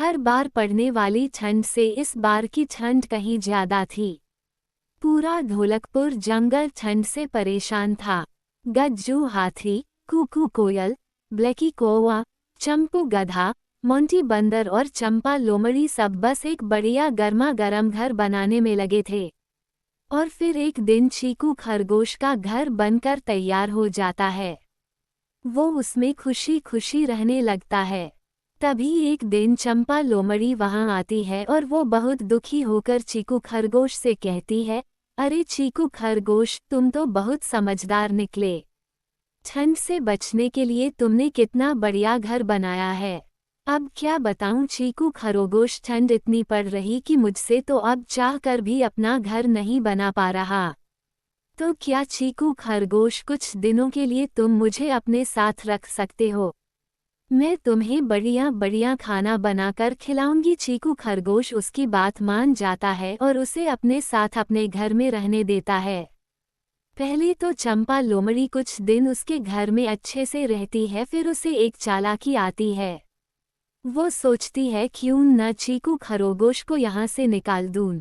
हर बार पड़ने वाली ठंड से इस बार की ठंड कहीं ज्यादा थी। पूरा ढोलकपुर जंगल ठंड से परेशान था। गज्जू हाथी, कुकू कोयल, ब्लैकी कौवा, चंपू गधा, मोंटी बंदर और चंपा लोमड़ी सब बस एक बढ़िया गर्मा गर्म घर बनाने में लगे थे। और फिर एक दिन चीकू खरगोश का घर बनकर तैयार हो जाता है। वो उसमें खुशी खुशी रहने लगता है। तभी एक दिन चंपा लोमड़ी वहां आती है और वो बहुत दुखी होकर चीकू खरगोश से कहती है, अरे चीकू खरगोश, तुम तो बहुत समझदार निकले। ठंड से बचने के लिए तुमने कितना बढ़िया घर बनाया है। अब क्या बताऊं चीकू खरगोश, ठंड इतनी पड़ रही कि मुझसे तो अब चाह कर भी अपना घर नहीं बना पा रहा। तो क्या चीकू खरगोश, कुछ दिनों के लिए तुम मुझे अपने साथ रख सकते हो? मैं तुम्हें बढ़िया बढ़िया खाना बनाकर खिलाऊंगी। चीकू खरगोश उसकी बात मान जाता है और उसे अपने साथ अपने घर में रहने देता है। पहले तो चंपा लोमड़ी कुछ दिन उसके घर में अच्छे से रहती है, फिर उसे एक चालाकी आती है। वो सोचती है क्यों न चीकू खरगोश को यहाँ से निकाल दूं।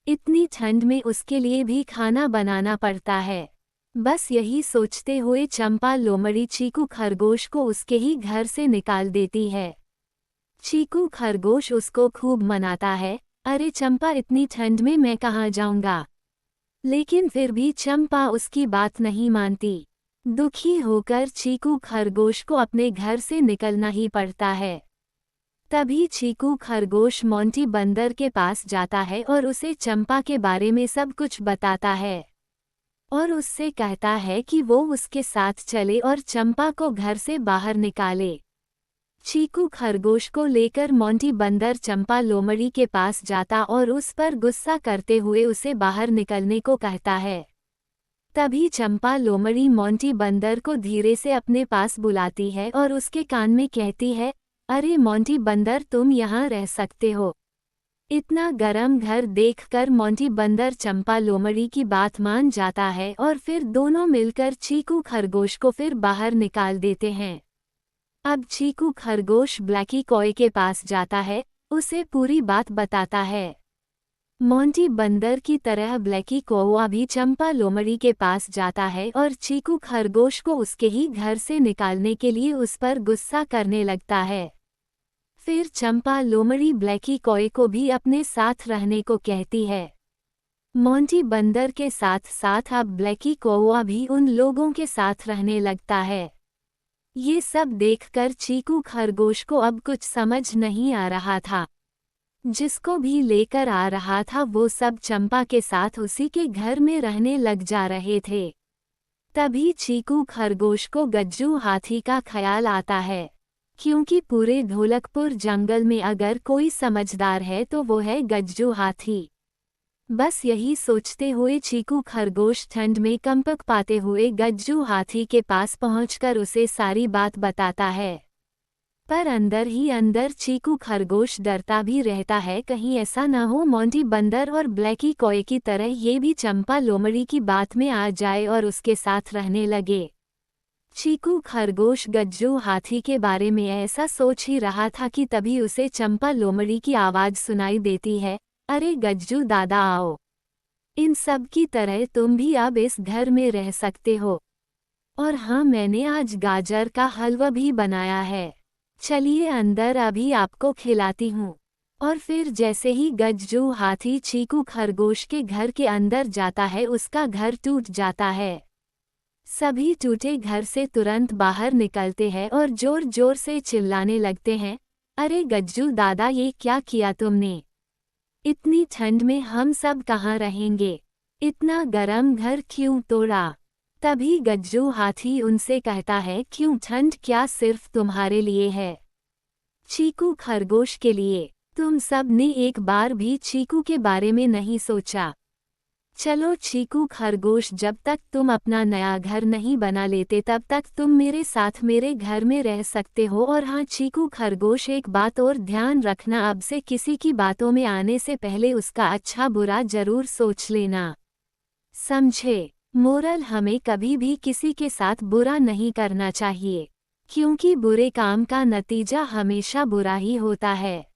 इतनी ठंड में उसके लिए भी खाना बनाना पड़ता है। बस यही सोचते हुए चंपा लोमड़ी चीकू खरगोश को उसके ही घर से निकाल देती है। चीकू खरगोश उसको खूब मनाता है, अरे चंपा, इतनी ठंड में मैं कहाँ जाऊंगा। लेकिन फिर भी चंपा उसकी बात नहीं मानती। दुखी होकर चीकू खरगोश को अपने घर से निकलना ही पड़ता है। तभी चीकू खरगोश मोंटी बंदर के पास जाता है और उसे चंपा के बारे में सब कुछ बताता है और उससे कहता है कि वो उसके साथ चले और चंपा को घर से बाहर निकाले। चीकू खरगोश को लेकर मोंटी बंदर चंपा लोमड़ी के पास जाता और उस पर गुस्सा करते हुए उसे बाहर निकलने को कहता है। तभी चंपा लोमड़ी मोंटी बंदर को धीरे से अपने पास बुलाती है और उसके कान में कहती है, अरे मोंटी बंदर, तुम यहाँ रह सकते हो। इतना गरम घर देखकर मोंटी बंदर चंपा लोमड़ी की बात मान जाता है और फिर दोनों मिलकर चीकू खरगोश को फिर बाहर निकाल देते हैं। अब चीकू खरगोश ब्लैकी कौवे के पास जाता है, उसे पूरी बात बताता है। मोंटी बंदर की तरह ब्लैकी कौवा भी चंपा लोमड़ी के पास जाता है और चीकू खरगोश को उसके ही घर से निकालने के लिए उस पर गुस्सा करने लगता है। फिर चंपा लोमड़ी ब्लैकी कौवे को भी अपने साथ रहने को कहती है। मोंटी बंदर के साथ साथ अब ब्लैकी कौवा भी उन लोगों के साथ रहने लगता है। ये सब देखकर चीकू खरगोश को अब कुछ समझ नहीं आ रहा था। जिसको भी लेकर आ रहा था वो सब चंपा के साथ उसी के घर में रहने लग जा रहे थे। तभी चीकू खरगोश को गज्जू हाथी का ख्याल आता है, क्योंकि पूरे ढोलकपुर जंगल में अगर कोई समझदार है तो वो है गज्जू हाथी। बस यही सोचते हुए चीकू खरगोश ठंड में कंपक पाते हुए गज्जू हाथी के पास पहुंचकर उसे सारी बात बताता है। पर अंदर ही अंदर चीकू खरगोश डरता भी रहता है, कहीं ऐसा न हो मोंटी बंदर और ब्लैकी कौवे की तरह ये भी चंपा लोमड़ी की बात में आ जाए और उसके साथ रहने लगे। चीकू खरगोश गज्जू हाथी के बारे में ऐसा सोच ही रहा था कि तभी उसे चंपा लोमड़ी की आवाज सुनाई देती है, अरे गज्जू दादा, आओ। इन सब की तरह तुम भी अब इस घर में रह सकते हो। और हाँ, मैंने आज गाजर का हलवा भी बनाया है। चलिए अंदर, अभी आपको खिलाती हूँ। और फिर जैसे ही गज्जू हाथी चीकू खरगोश के घर के अंदर जाता है, उसका घर टूट जाता है। सभी टूटे घर से तुरंत बाहर निकलते हैं और जोर जोर से चिल्लाने लगते हैं, अरे गज्जू दादा, ये क्या किया तुमने? इतनी ठंड में हम सब कहाँ रहेंगे? इतना गरम घर क्यों तोड़ा? तभी गज्जू हाथी उनसे कहता है, क्यों, ठंड क्या सिर्फ तुम्हारे लिए है? चीकू खरगोश के लिए? तुम सब ने एक बार भी चीकू के बारे में नहीं सोचा। चलो चीकू खरगोश, जब तक तुम अपना नया घर नहीं बना लेते तब तक तुम मेरे साथ मेरे घर में रह सकते हो। और हाँ चीकू खरगोश, एक बात और ध्यान रखना, अब से किसी की बातों में आने से पहले उसका अच्छा बुरा जरूर सोच लेना, समझे? मोरल, हमें कभी भी किसी के साथ बुरा नहीं करना चाहिए, क्योंकि बुरे काम का नतीजा हमेशा बुरा ही होता है।